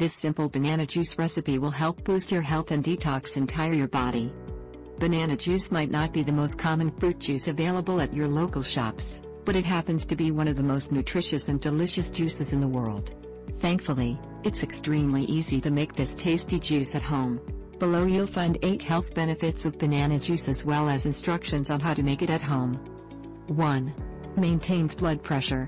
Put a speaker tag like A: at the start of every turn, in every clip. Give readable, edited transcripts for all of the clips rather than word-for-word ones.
A: This simple banana juice recipe will help boost your health and detox your body. Banana juice might not be the most common fruit juice available at your local shops, but it happens to be one of the most nutritious and delicious juices in the world. Thankfully, it's extremely easy to make this tasty juice at home. Below you'll find 8 health benefits of banana juice as well as instructions on how to make it at home. 1. Maintains blood pressure.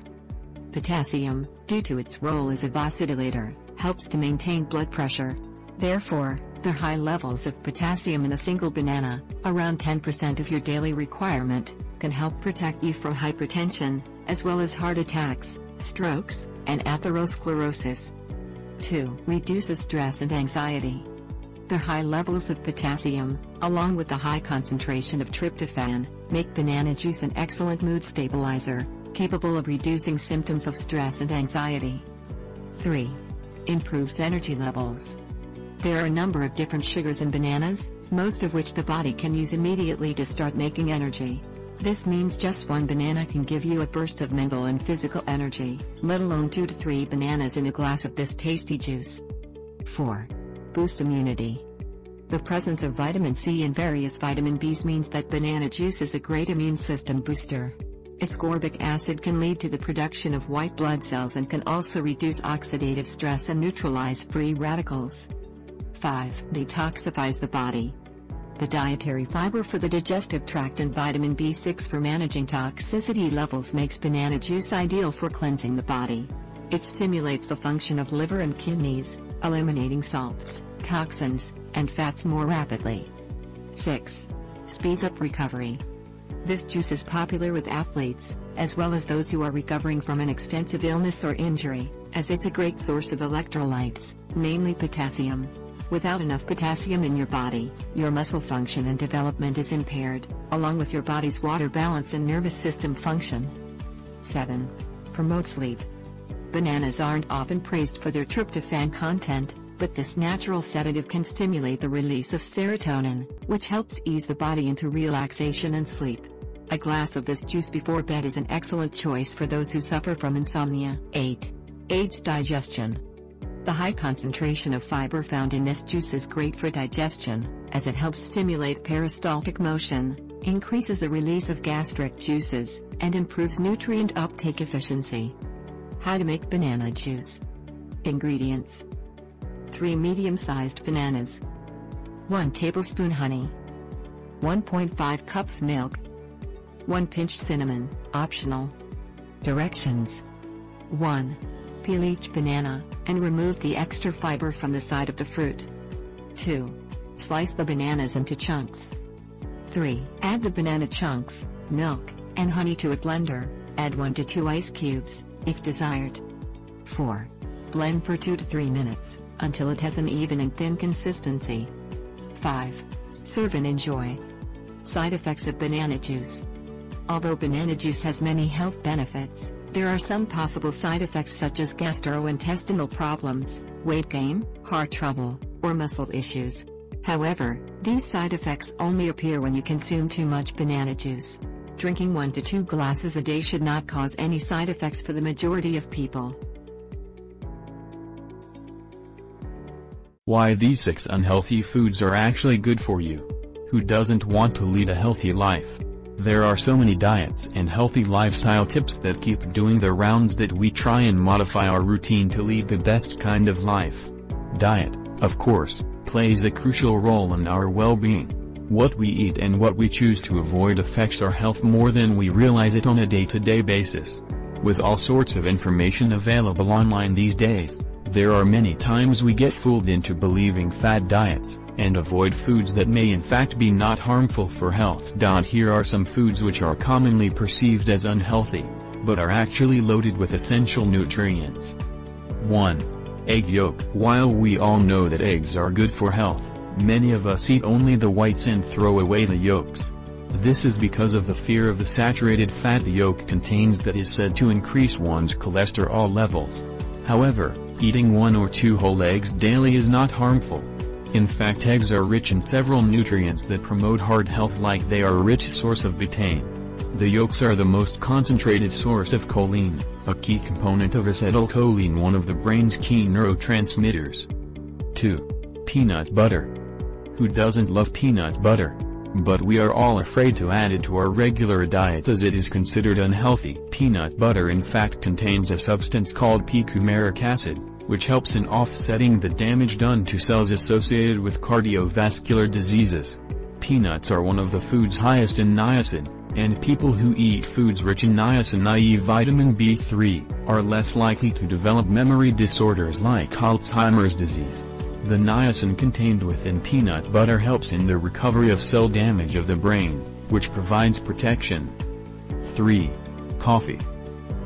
A: Potassium, due to its role as a vasodilator, helps to maintain blood pressure. Therefore, the high levels of potassium in a single banana, around 10% of your daily requirement, can help protect you from hypertension, as well as heart attacks, strokes, and atherosclerosis. 2. Reduces stress and anxiety. The high levels of potassium, along with the high concentration of tryptophan, make banana juice an excellent mood stabilizer, capable of reducing symptoms of stress and anxiety. 3. Improves energy levels. There are a number of different sugars in bananas, most of which the body can use immediately to start making energy. This means just one banana can give you a burst of mental and physical energy, let alone 2 to 3 bananas in a glass of this tasty juice. 4. Boosts immunity. The presence of vitamin C and various vitamin Bs means that banana juice is a great immune system booster. Ascorbic acid can lead to the production of white blood cells and can also reduce oxidative stress and neutralize free radicals. 5. Detoxifies the body. The dietary fiber for the digestive tract and vitamin B6 for managing toxicity levels makes banana juice ideal for cleansing the body. It stimulates the function of liver and kidneys, eliminating salts, toxins, and fats more rapidly. 6. Speeds up recovery. This juice is popular with athletes, as well as those who are recovering from an extensive illness or injury, as it's a great source of electrolytes, namely potassium. Without enough potassium in your body, your muscle function and development is impaired, along with your body's water balance and nervous system function. 7. Promotes sleep. Bananas aren't often praised for their tryptophan content, but this natural sedative can stimulate the release of serotonin, which helps ease the body into relaxation and sleep. A glass of this juice before bed is an excellent choice for those who suffer from insomnia. 8. Aids digestion. The high concentration of fiber found in this juice is great for digestion, as it helps stimulate peristaltic motion, increases the release of gastric juices, and improves nutrient uptake efficiency. How to make banana juice. Ingredients: 3 medium-sized bananas, 1 tablespoon honey, 1.5 cups milk, 1 pinch cinnamon, optional. Directions: 1. Peel each banana, and remove the extra fiber from the side of the fruit. 2. Slice the bananas into chunks. 3. Add the banana chunks, milk, and honey to a blender, add 1 to 2 ice cubes, if desired. 4. Blend for 2 to 3 minutes, until it has an even and thin consistency. 5. Serve and enjoy. Side effects of banana juice. Although banana juice has many health benefits, there are some possible side effects such as gastrointestinal problems, weight gain, heart trouble, or muscle issues. However, these side effects only appear when you consume too much banana juice. Drinking 1 to 2 glasses a day should not cause any side effects for the majority of people.
B: Why these 6 unhealthy foods are actually good for you. Who doesn't want to lead a healthy life? There are so many diets and healthy lifestyle tips that keep doing the rounds that we try and modify our routine to lead the best kind of life. Diet, of course, plays a crucial role in our well-being. What we eat and what we choose to avoid affects our health more than we realize it on a day-to-day basis. With all sorts of information available online these days, there are many times we get fooled into believing fad diets, and avoid foods that may in fact be not harmful for health. Here are some foods which are commonly perceived as unhealthy, but are actually loaded with essential nutrients. 1. Egg yolk. While we all know that eggs are good for health, many of us eat only the whites and throw away the yolks. This is because of the fear of the saturated fat the yolk contains that is said to increase one's cholesterol levels. However, eating 1 or 2 whole eggs daily is not harmful. In fact, eggs are rich in several nutrients that promote heart health, like they are a rich source of betaine. The yolks are the most concentrated source of choline, a key component of acetylcholine, one of the brain's key neurotransmitters. 2. Peanut butter. Who doesn't love peanut butter? But we are all afraid to add it to our regular diet as it is considered unhealthy. Peanut butter in fact contains a substance called p-coumaric acid, which helps in offsetting the damage done to cells associated with cardiovascular diseases. Peanuts are one of the foods highest in niacin, and people who eat foods rich in niacin, i.e. vitamin B3, are less likely to develop memory disorders like Alzheimer's disease. The niacin contained within peanut butter helps in the recovery of cell damage of the brain, which provides protection. 3. Coffee.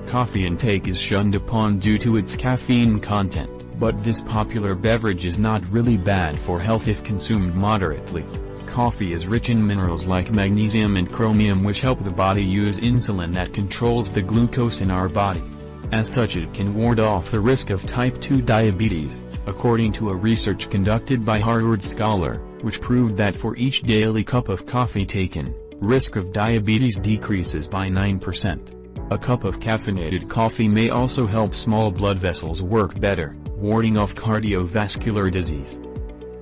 B: Coffee intake is shunned upon due to its caffeine content, but this popular beverage is not really bad for health if consumed moderately. Coffee is rich in minerals like magnesium and chromium, which help the body use insulin that controls the glucose in our body. As such, it can ward off the risk of type 2 diabetes, according to a research conducted by Harvard scholar, which proved that for each daily cup of coffee taken, risk of diabetes decreases by 9%. A cup of caffeinated coffee may also help small blood vessels work better, warding off cardiovascular disease.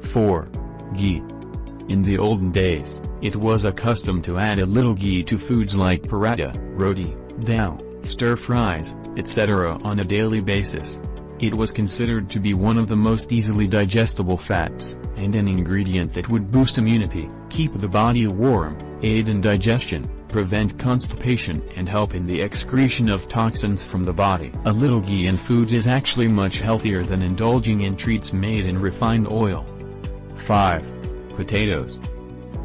B: 4. Ghee. In the olden days, it was a custom to add a little ghee to foods like paratha, roti, dal, stir-fries, etc. on a daily basis. It was considered to be one of the most easily digestible fats, and an ingredient that would boost immunity, keep the body warm, aid in digestion, prevent constipation and help in the excretion of toxins from the body. A little ghee in foods is actually much healthier than indulging in treats made in refined oil. 5. Potatoes.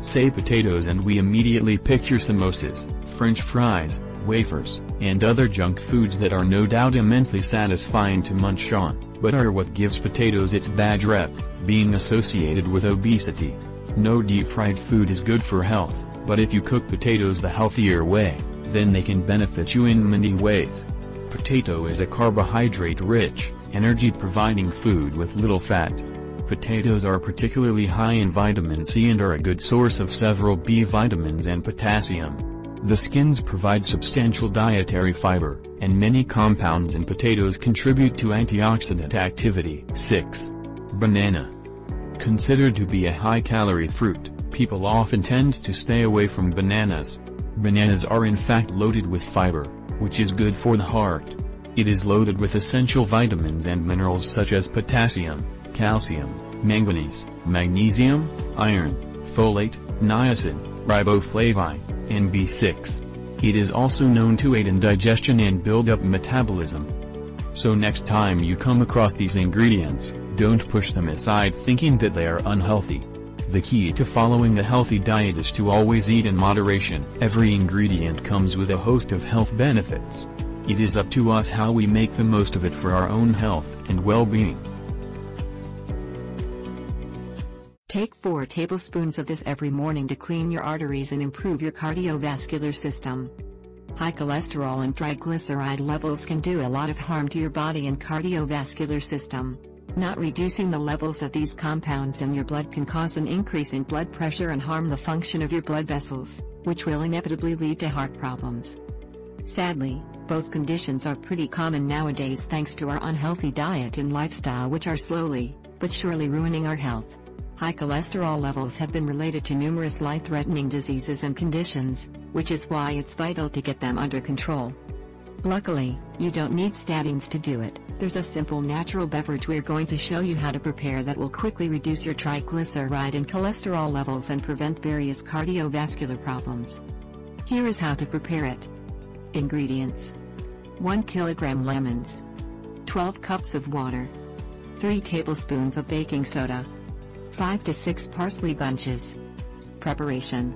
B: Say potatoes and we immediately picture samosas, French fries, wafers, and other junk foods that are no doubt immensely satisfying to munch on, but are what gives potatoes its bad rep, being associated with obesity. No deep-fried food is good for health, but if you cook potatoes the healthier way, then they can benefit you in many ways. Potato is a carbohydrate-rich, energy-providing food with little fat. Potatoes are particularly high in vitamin C and are a good source of several B vitamins and potassium. The skins provide substantial dietary fiber, and many compounds in potatoes contribute to antioxidant activity. 6. Banana. Considered to be a high-calorie fruit, people often tend to stay away from bananas. Bananas are in fact loaded with fiber, which is good for the heart. It is loaded with essential vitamins and minerals such as potassium, calcium, manganese, magnesium, iron, folate, niacin, riboflavin, and B6. It is also known to aid in digestion and build up metabolism. So next time you come across these ingredients, don't push them aside thinking that they are unhealthy. The key to following a healthy diet is to always eat in moderation. Every ingredient comes with a host of health benefits. It is up to us how we make the most of it for our own health and well-being.
A: Take 4 tablespoons of this every morning to clean your arteries and improve your cardiovascular system. High cholesterol and triglyceride levels can do a lot of harm to your body and cardiovascular system. Not reducing the levels of these compounds in your blood can cause an increase in blood pressure and harm the function of your blood vessels, which will inevitably lead to heart problems. Sadly, both conditions are pretty common nowadays thanks to our unhealthy diet and lifestyle, which are slowly, but surely ruining our health. High cholesterol levels have been related to numerous life-threatening diseases and conditions, which is why it's vital to get them under control. Luckily, you don't need statins to do it. There's a simple natural beverage we're going to show you how to prepare that will quickly reduce your triglyceride and cholesterol levels and prevent various cardiovascular problems. Here is how to prepare it. Ingredients: 1 kilogram lemons, 12 cups of water, 3 tablespoons of baking soda, 5 to 6 parsley bunches. Preparation: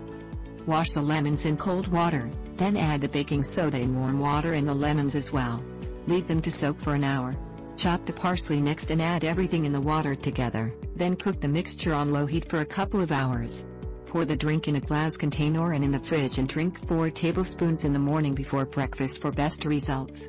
A: wash the lemons in cold water, then add the baking soda in warm water and the lemons as well. Leave them to soak for an hour. Chop the parsley next and add everything in the water together, then cook the mixture on low heat for a couple of hours. Pour the drink in a glass container and in the fridge and drink 4 tablespoons in the morning before breakfast for best results.